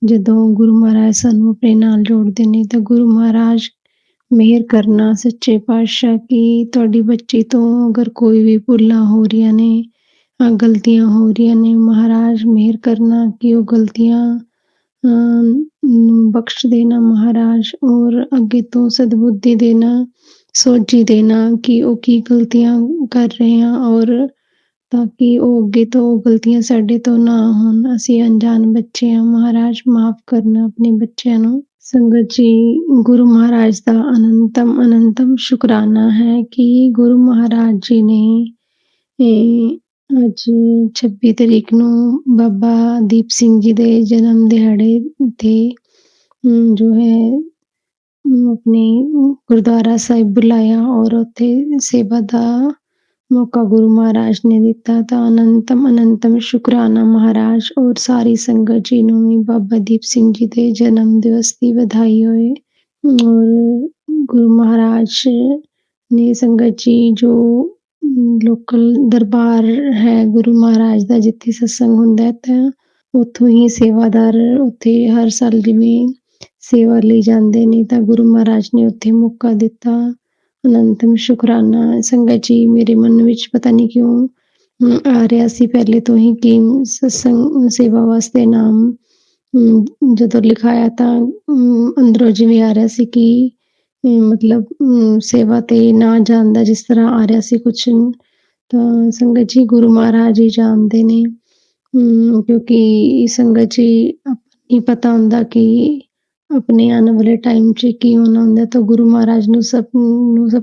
ਜਦੋਂ ਗੁਰੂ ਮਹਾਰਾਜ ਸਾਨੂੰ ਆਪਣੇ ਨਾਲ ਜੋੜਦੇ ਨੇ ਤਾਂ ਗੁਰੂ ਮਹਾਰਾਜ ਮਿਹਰ ਕਰਨਾ ਸੱਚੇ ਪਾਤਸ਼ਾਹ ਕਿ ਤੁਹਾਡੀ ਬੱਚੀ ਤੋਂ ਅਗਰ ਕੋਈ ਵੀ ਭੁੱਲਾਂ ਹੋ ਰਹੀਆਂ ਨੇ, ਗਲਤੀਆਂ ਹੋ ਰਹੀਆਂ ਨੇ, ਮਹਾਰਾਜ ਮਿਹਰ ਕਰਨਾ ਕਿ ਉਹ ਗਲਤੀਆਂ ਨੂੰ ਬਖਸ਼ ਦੇਣਾ ਮਹਾਰਾਜ, ਔਰ ਅੱਗੇ ਤੋਂ ਸਦਬੁੱਧੀ ਦੇਣਾ, ਸੋਝੀ ਦੇਣਾ ਕਿ ਉਹ ਕੀ ਗਲਤੀਆਂ ਕਰ ਰਹੇ ਹਾਂ, ਔਰ ਤਾਂ ਕਿ ਉਹ ਅੱਗੇ ਤੋਂ ਉਹ ਗਲਤੀਆਂ ਸਾਡੇ ਤੋਂ ਨਾ ਹੋਣ। ਅਸੀਂ ਅਣਜਾਣ ਬੱਚੇ ਹਾਂ, ਮਹਾਰਾਜ ਮਾਫ ਕਰਨਾ ਆਪਣੇ ਬੱਚਿਆਂ ਨੂੰ। ਸੰਗਤ ਜੀ, ਗੁਰੂ ਮਹਾਰਾਜ ਦਾ ਅਨੰਤਮ ਸ਼ੁਕਰਾਨਾ ਹੈ ਕਿ ਗੁਰੂ ਮਹਾਰਾਜ ਜੀ ਨੇ ਅੱਜ 26 ਤਰੀਕ ਨੂੰ ਬਾਬਾ ਦੀਪ ਸਿੰਘ ਜੀ ਦੇ ਜਨਮ ਦਿਹਾੜੇ ਤੇ ਜੋ ਹੈ ਆਪਣੇ ਗੁਰਦੁਆਰਾ ਸਾਹਿਬ ਬੁਲਾਇਆ, ਔਰ ਉੱਥੇ ਸੇਵਾ ਦਾ ਮੌਕਾ ਗੁਰੂ ਮਹਾਰਾਜ ਨੇ ਦਿੱਤਾ। ਤਾਂ ਅਨੰਤਮ ਸ਼ੁਕਰਾਨਾ ਮਹਾਰਾਜ, ਔਰ ਸਾਰੀ ਸੰਗਤ ਜੀ ਨੂੰ ਵੀ ਬਾਬਾ ਦੀਪ ਸਿੰਘ ਜੀ ਦੇ ਜਨਮ ਦਿਵਸ ਦੀ ਵਧਾਈ ਹੋਏ। ਔਰ ਗੁਰੂ ਮਹਾਰਾਜ ਨੇ ਸੰਗਤ ਜੀ ਜੋ ਲੋਕਲ ਦਰਬਾਰ ਹੈ ਗੁਰੂ ਮਹਾਰਾਜ ਦਾ, ਜਿੱਥੇ ਸਤਸੰਗ ਹੁੰਦਾ ਹੈ, ਤਾਂ ਉੱਥੋਂ ਹੀ ਸੇਵਾਦਾਰ ਉੱਥੇ ਹਰ ਸਾਲ ਜਿਵੇਂ ਸੇਵਾ ਲਈ ਜਾਂਦੇ ਨੇ, ਤਾਂ ਗੁਰੂ ਮਹਾਰਾਜ ਨੇ ਉੱਥੇ ਮੌਕਾ ਦਿੱਤਾ। ਅਨੰਤਮ ਸ਼ੁਕਰਾਨਾ। ਸੰਗਤ ਜੀ, ਮੇਰੇ ਮਨ ਵਿੱਚ ਪਤਾ ਨਹੀਂ ਕਿਉਂ ਆ ਰਿਹਾ ਸੀ ਪਹਿਲੇ ਤੋਂ ਹੀ ਕਿ ਸਤਸੰਗ ਸੇਵਾ ਵਾਸਤੇ ਨਾਮ ਜਦੋਂ ਲਿਖਾਇਆ ਤਾਂ ਅੰਦਰੋਂ ਜਿਵੇਂ ਆ ਰਿਹਾ ਸੀ ਕਿ ਮਤਲਬ ਸੇਵਾ ਤੇ ਨਾ ਜਾਣ ਦਾ ਜਿਸ ਤਰ੍ਹਾਂ ਆ ਰਿਹਾ ਸੀ ਕੁਛ। ਤਾਂ ਸੰਗਤ ਜੀ, ਗੁਰੂ ਮਹਾਰਾਜ ਹੀ ਜਾਣਦੇ ਨੇ, ਕਿਉਂਕਿ ਸੰਗਤ ਜੀ ਨਹੀਂ ਪਤਾ ਹੁੰਦਾ ਕਿ ਆਪਣੇ ਆਉਣ ਵਾਲੇ ਟਾਈਮ 'ਚ ਕੀ ਹੋਣਾ ਹੁੰਦਾ, ਤਾਂ ਗੁਰੂ ਮਹਾਰਾਜ ਨੂੰ ਸਭ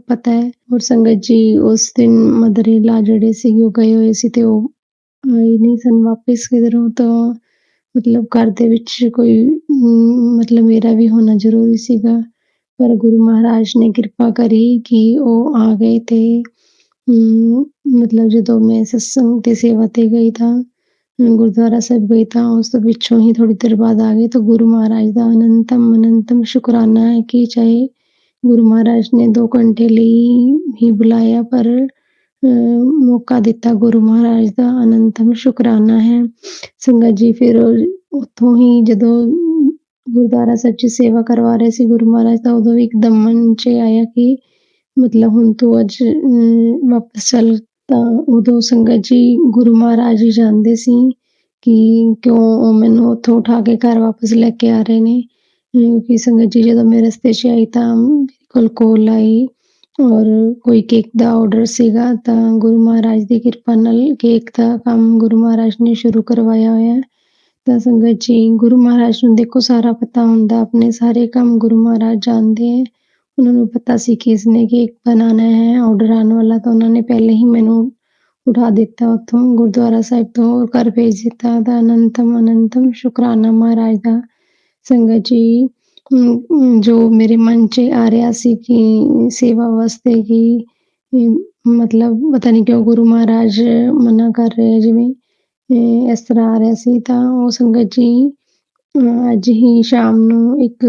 ਪਤਾ ਹੈ। ਔਰ ਸੰਗਤ ਜੀ, ਉਸ ਦਿਨ ਮਦਰ ਇਨ ਲਾ ਜਿਹੜੇ ਸੀਗੇ ਉਹ ਗਏ ਹੋਏ ਸੀ ਤੇ ਉਹ ਆਏ ਨਹੀਂ ਸਨ ਵਾਪਿਸ ਕਿਧਰੋਂ। ਤਾਂ ਮਤਲਬ ਘਰ ਦੇ ਵਿੱਚ ਕੋਈ ਮਤਲਬ ਮੇਰਾ ਵੀ ਹੋਣਾ ਜ਼ਰੂਰੀ ਸੀਗਾ, ਪਰ ਗੁਰੂ ਮਹਾਰਾਜ ਨੇ ਕਿਰਪਾ ਕਰੀ ਕਿ ਉਹ ਆ ਗਏ। ਤੇ ਮਤਲਬ ਜਦੋਂ ਮੈਂ ਸਤਸੰਗ ਤੇ ਸੇਵਾ ਤੇ ਗਈ ਤਾਂ ਗੁਰਦੁਆਰਾ ਸਾਹਿਬ ਗਈ ਤਾਂ ਉਸ ਤੋਂ ਪਿੱਛੋਂ ਹੀ ਥੋੜ੍ਹੀ ਦੇਰ ਬਾਅਦ ਆ ਗਏ। ਤਾਂ ਗੁਰੂ ਮਹਾਰਾਜ ਦਾ ਅਨੰਤਮ ਸ਼ੁਕਰਾਨਾ ਹੈ ਕਿ ਚਾਹੇ ਗੁਰੂ ਮਹਾਰਾਜ ਨੇ 2 ਘੰਟੇ ਲਈ ਹੀ ਬੁਲਾਇਆ, ਪਰ ਮੌਕਾ ਦਿੱਤਾ ਗੁਰੂ ਮਹਾਰਾਜ ਦਾ। ਅਨੰਤਮ ਸ਼ੁਕਰਾਨਾ ਹੈ। ਸੰਗਤ ਜੀ, ਫਿਰ ਉੱਥੋਂ ਹੀ ਜਦੋਂ ਗੁਰਦੁਆਰਾ ਸਾਹਿਬ 'ਚ ਸੇਵਾ ਕਰਵਾ ਰਹੇ ਸੀ ਗੁਰੂ ਮਹਾਰਾਜ, ਤਾਂ ਉਦੋਂ ਇੱਕਦਮ ਮਨ 'ਚ ਆਇਆ ਕਿ ਮਤਲਬ ਹੁਣ ਤੂੰ ਅੱਜ ਵਾਪਸ ਚੱਲ। ਤਾਂ ਉਦੋਂ ਸੰਗਤ ਜੀ, ਗੁਰੂ ਮਹਾਰਾਜ ਹੀ ਜਾਣਦੇ ਸੀ ਕਿ ਕਿਉਂ ਉਹ ਮੈਨੂੰ ਉੱਥੋਂ ਉਠਾ ਕੇ ਘਰ ਵਾਪਸ ਲੈ ਕੇ ਆ ਰਹੇ ਨੇ। ਕਿਉਂਕਿ ਸੰਗਤ ਜੀ, ਜਦੋਂ ਮੈਂ ਰਸਤੇ 'ਚ ਆਈ ਤਾਂ ਮੇਰੇ ਕੋਲ ਆਈ ਔਰ ਕੋਈ ਕੇਕ ਦਾ ਆਰਡਰ ਸੀਗਾ, ਤਾਂ ਗੁਰੂ ਮਹਾਰਾਜ ਦੀ ਕਿਰਪਾ ਨਾਲ ਕੇਕ ਦਾ ਕੰਮ ਗੁਰੂ ਮਹਾਰਾਜ ਨੇ ਸ਼ੁਰੂ ਕਰਵਾਇਆ ਹੋਇਆ। ਤਾਂ ਸੰਗਤ ਜੀ, ਗੁਰੂ ਮਹਾਰਾਜ ਨੂੰ ਦੇਖੋ ਸਾਰਾ ਪਤਾ ਹੁੰਦਾ, ਆਪਣੇ ਸਾਰੇ ਕੰਮ ਗੁਰੂ ਮਹਾਰਾਜ ਜਾਣਦੇ ਹੈ। ਉਹਨਾਂ ਨੂੰ ਪਤਾ ਸੀ ਕਿ ਇਸਨੇ ਕੇਕ ਬਣਾਉਣਾ ਹੈ, ਆਰਡਰ ਆਉਣ ਵਾਲਾ, ਤਾਂ ਉਹਨਾਂ ਨੇ ਪਹਿਲੇ ਹੀ ਮੈਨੂੰ ਉਠਾ ਦਿੱਤਾ ਉੱਥੋਂ ਗੁਰਦੁਆਰਾ ਸਾਹਿਬ ਤੋਂ, ਘਰ ਭੇਜ ਦਿੱਤਾ। ਤਾਂ ਅਨੰਤਮ ਸ਼ੁਕਰਾਨਾ ਮਹਾਰਾਜ ਦਾ। ਸੰਗਤ ਜੀ, ਜੋ ਮੇਰੇ ਮਨ 'ਚ ਆ ਰਿਹਾ ਸੀ ਕਿ ਸੇਵਾ ਵਾਸਤੇ ਕਿ ਮਤਲਬ ਪਤਾ ਨਹੀਂ ਕਿਉਂ ਗੁਰੂ ਮਹਾਰਾਜ ਮਨਾ ਕਰ ਰਹੇ, ਜਿਵੇਂ ਇਸ ਤਰ੍ਹਾਂ ਆ ਰਿਹਾ ਸੀ। ਤਾਂ ਉਹ ਸੰਗਤ ਜੀ, ਅੱਜ ਹੀ ਸ਼ਾਮ ਨੂੰ ਇੱਕ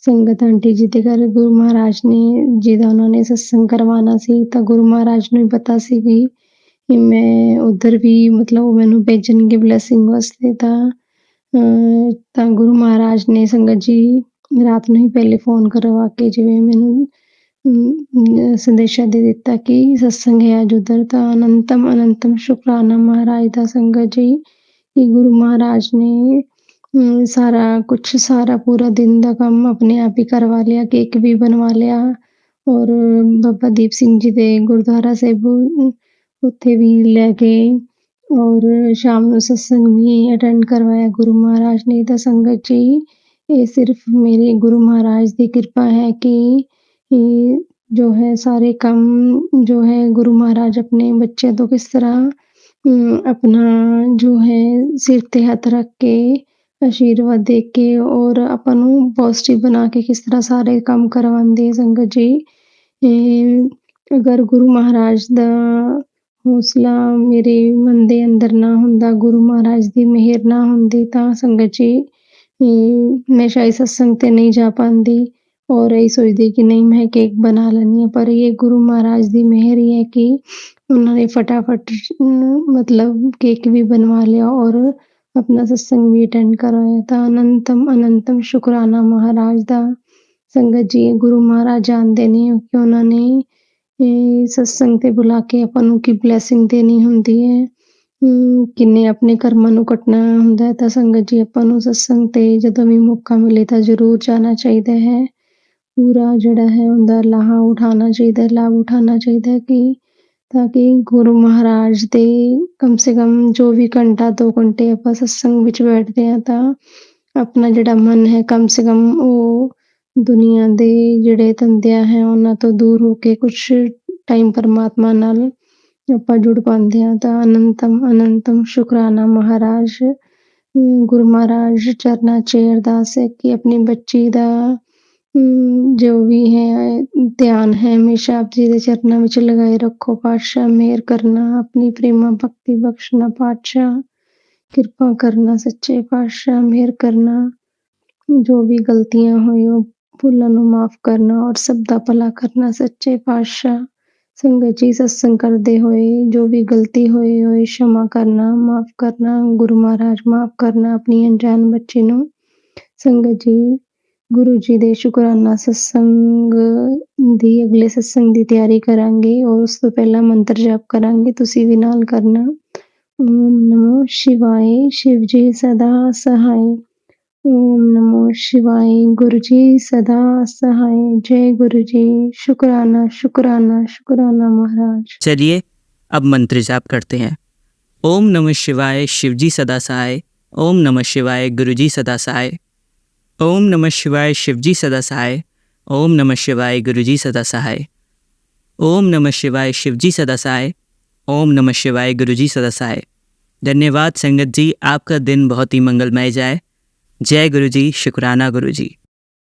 ਸੰਗਤ ਆਂਟੀ ਜੀ ਦੇ ਘਰ ਗੁਰੂ ਮਹਾਰਾਜ ਨੇ ਜਿਹਦਾ ਉਹਨਾਂ ਨੇ ਸਤਸੰਗ ਕਰਵਾਉਣਾ ਸੀ, ਤਾਂ ਗੁਰੂ ਮਹਾਰਾਜ ਨੂੰ ਵੀ ਪਤਾ ਸੀ ਕਿ ਮੈਂ ਉੱਧਰ ਵੀ ਮਤਲਬ ਉਹ ਮੈਨੂੰ ਭੇਜਣਗੇ ਬਲੈਸਿੰਗ ਵਾਸਤੇ। ਤਾਂ ਗੁਰੂ ਮਹਾਰਾਜ ਨੇ ਸੰਗਤ ਜੀ ਰਾਤ ਨੂੰ ਹੀ ਪਹਿਲੇ ਫ਼ੋਨ ਕਰਵਾ ਕੇ ਜਿਵੇਂ ਮੈਨੂੰ ਸੰਦੇਸ਼ਾ ਦੇ ਦਿੱਤਾ ਕਿ ਸਤਸੰਗ ਹੈ ਅੱਜ ਉੱਧਰ। ਤਾਂ ਅਨੰਤਮ ਸ਼ੁਕਰਾਨਾ ਮਹਾਰਾਜ ਦਾ ਸੰਗਤ ਜੀ ਕਿ ਗੁਰੂ ਮਹਾਰਾਜ ਨੇ ਸਾਰਾ ਪੂਰਾ ਦਿਨ ਦਾ ਕੰਮ ਆਪਣੇ ਆਪ ਹੀ ਕਰਵਾ ਲਿਆ, ਕੇਕ ਵੀ ਬਣਵਾ ਲਿਆ ਔਰ ਬਾਬਾ ਦੀਪ ਸਿੰਘ ਜੀ ਦੇ ਗੁਰਦੁਆਰਾ ਸਾਹਿਬ ਉੱਥੇ ਵੀ ਲੈ ਗਏ ਔਰ ਸ਼ਾਮ ਨੂੰ ਸਤਸੰਗ ਵੀ ਅਟੈਂਡ ਕਰਵਾਇਆ ਗੁਰੂ ਮਹਾਰਾਜ ਨੇ। ਤਾਂ ਸੰਗਤ ਜੀ ਇਹ ਸਿਰਫ ਮੇਰੇ ਗੁਰੂ ਮਹਾਰਾਜ ਦੀ ਕਿਰਪਾ ਹੈ ਕਿ ਜੋ ਹੈ ਸਾਰੇ ਕੰਮ ਜੋ ਹੈ ਗੁਰੂ ਮਹਾਰਾਜ ਆਪਣੇ ਬੱਚਿਆਂ ਤੋਂ ਕਿਸ ਤਰ੍ਹਾਂ ਆਪਣਾ ਜੋ ਹੈ ਸਿਰ ਤੇ ਹੱਥ ਰੱਖ ਕੇ ਆਸ਼ੀਰਵਾਦ ਦੇ ਕੇ ਔਰ ਆਪਾਂ ਨੂੰ ਪੋਜ਼ਿਟਿਵ ਬਣਾ ਕੇ ਕਿਸ ਤਰ੍ਹਾਂ ਸਾਰੇ ਕੰਮ ਕਰਵਾਉਂਦੇ। ਸੰਗਤ ਜੀ ਅਗਰ ਗੁਰੂ ਮਹਾਰਾਜ ਦਾ ਹੌਸਲਾ ਮੇਰੇ ਮਨ ਦੇ ਅੰਦਰ ਨਾ ਹੁੰਦਾ, ਗੁਰੂ ਮਹਾਰਾਜ ਦੀ ਮਿਹਰ ਨਾ ਹੁੰਦੀ ਤਾਂ ਸੰਗਤ ਜੀ ਮੈਂ ਸ਼ਾਇਦ ਸਤਸੰਗ ਤੇ ਨਹੀਂ ਜਾ ਪਾਉਂਦੀ ਔਰ ਇਹੀ ਸੋਚਦੀ ਕਿ ਨਹੀਂ ਮੈਂ ਕੇਕ ਬਣਾ ਲੈਂਦੀ ਹਾਂ। ਪਰ ਇਹ ਗੁਰੂ ਮਹਾਰਾਜ ਦੀ ਮਿਹਰ ਹੀ ਹੈ ਕਿ ਉਹਨਾਂ ਨੇ ਫਟਾਫਟ ਮਤਲਬ ਕੇਕ ਵੀ ਬਣਵਾ ਲਿਆ ਔਰ ਆਪਣਾ ਸਤਸੰਗ ਵੀ ਅਟੈਂਡ ਕਰਵਾਇਆ। ਤਾਂ ਅਨੰਤਮ ਸ਼ੁਕਰਾਨਾ ਮਹਾਰਾਜ ਦਾ। ਸੰਗਤ ਜੀ ਗੁਰੂ ਮਹਾਰਾਜ ਜਾਣਦੇ ਨੇ ਕਿ ਉਹਨਾਂ ਨੇ ਸਤਸੰਗ ਤੇ ਬੁਲਾ ਕੇ ਆਪਾਂ ਨੂੰ ਕੀ ਬਲੈਸਿੰਗ ਦੇਣੀ ਹੁੰਦੀ ਹੈ, ਕਿੰਨੇ ਆਪਣੇ ਕਰਮਾਂ ਨੂੰ ਕੱਟਣਾ ਹੁੰਦਾ। ਤਾਂ ਸੰਗਤ ਜੀ ਆਪਾਂ ਨੂੰ ਸਤਸੰਗ ਤੇ ਜਦੋਂ ਵੀ ਮੌਕਾ ਮਿਲੇ ਤਾਂ ਜ਼ਰੂਰ ਜਾਣਾ ਚਾਹੀਦਾ ਹੈ। ਪੂਰਾ ਜਿਹੜਾ ਹੈ ਉਹਦਾ ਲਾਭ ਉਠਾਉਣਾ ਚਾਹੀਦਾ ਹੈ ਕਿ ਤਾਂ ਕਿ ਗੁਰੂ ਮਹਾਰਾਜ ਦੇ ਕਮ ਸੇ ਕਮ ਜੋ ਵੀ ਘੰਟਾ 2 ਘੰਟੇ ਆਪਾਂ ਸਤਸੰਗ ਵਿੱਚ ਬੈਠਦੇ ਹਾਂ ਤਾਂ ਆਪਣਾ ਜਿਹੜਾ ਮਨ ਹੈ ਕਮ ਸੇ ਕਮ ਉਹ ਦੁਨੀਆ ਦੇ ਜਿਹੜੇ ਧੰਦਿਆਂ ਹੈ ਉਹਨਾਂ ਤੋਂ ਦੂਰ ਹੋ ਕੇ ਕੁਛ ਟਾਈਮ ਪਰਮਾਤਮਾ ਨਾਲ ਆਪਾਂ ਜੁੜ ਪਾਉਂਦੇ ਹਾਂ। ਤਾਂ ਅਨੰਤਮ ਸ਼ੁਕਰਾਨਾ ਮਹਾਰਾਜ। ਗੁਰੂ ਮਹਾਰਾਜ ਚਰਨਾਂ 'ਚ ਅਰਦਾਸ ਹੈ ਕਿ ਆਪਣੀ ਬੱਚੀ ਦਾ ਜੋ ਵੀ ਹੈ ਧਿਆਨ ਹੈ ਹਮੇਸ਼ਾ ਆਪ ਜੀ ਦੇ ਚਰਨਾਂ ਵਿੱਚ ਲਗਾਏ ਰੱਖੋ। ਪਾਤਸ਼ਾਹ ਮਿਹਰ ਕਰਨਾ, ਆਪਣੀ ਪ੍ਰੇਮਾ ਭਗਤੀ ਬਖਸ਼ਣਾ, ਪਾਤਸ਼ਾਹ ਕਿਰਪਾ ਕਰਨਾ, ਸੱਚੇ ਪਾਤਸ਼ਾਹ ਮਿਹਰ ਕਰਨਾ, ਜੋ ਵੀ ਗਲਤੀਆਂ ਹੋਈ ਉਹ ਭੁੱਲਾਂ ਨੂੰ ਮਾਫ਼ ਕਰਨਾ ਔਰ ਸਭ ਦਾ ਭਲਾ ਕਰਨਾ, ਸੱਚੇ ਪਾਤਸ਼ਾਹ। ਸੰਗਤ ਜੀ ਸਤਸੰਗ ਕਰਦੇ ਹੋਏ ਜੋ ਵੀ ਗਲਤੀ ਹੋਏ क्षमा ਕਰਨਾ, ਮਾਫ਼ ਕਰਨਾ, ਗੁਰੂ ਮਹਾਰਾਜ ਮਾਫ਼ ਕਰਨਾ ਆਪਣੀ ਅਣਜਾਣ ਬੱਚੀ ਨੂੰ। ਸੰਗਤ ਜੀ ਗੁਰੂ ਜੀ ਦੇ ਸ਼ੁਕਰਾਨਾ ਸਤਸੰਗ ਦੀ ਅਗਲੇ ਸਤਸੰਗ ਦੀ ਤਿਆਰੀ ਕਰਾਂਗੇ ਔਰ ਉਸ ਤੋਂ ਪਹਿਲਾਂ ਮੰਤਰ ਜਾਪ ਕਰਾਂਗੇ, ਤੁਸੀਂ ਵੀ ਨਾਲ ਕਰਨਾ। ਓਮ ਨਮੋ ਸ਼ਿਵਾਏ, ਸ਼ਿਵ ਜੀ ਸਦਾ ਸਹਾਏ। ओम नमो शिवाय, गुरु जी सदा सहाय। जय गुरु जी। शुक्राना शुक्राना शुक्राना महाराज। चलिए अब मंत्र जाप करते हैं। ओम नमः शिवाय, शिव जी सदा सहाय। ओम नमः शिवाय, गुरु जी सदा सहाय। ओम नमः शिवाय, शिव जी सदा सहाय। ओम नमः शिवाय, गुरु जी सदा सहाय। ओम नमः शिवाय, शिव जी सदा सहाय। ओम नमः शिवाय, गुरु जी सदा सहाय। धन्यवाद संगत जी, आपका दिन बहुत ही मंगलमय जाए। जय गुरु जी, शुक्राना गुरु जी।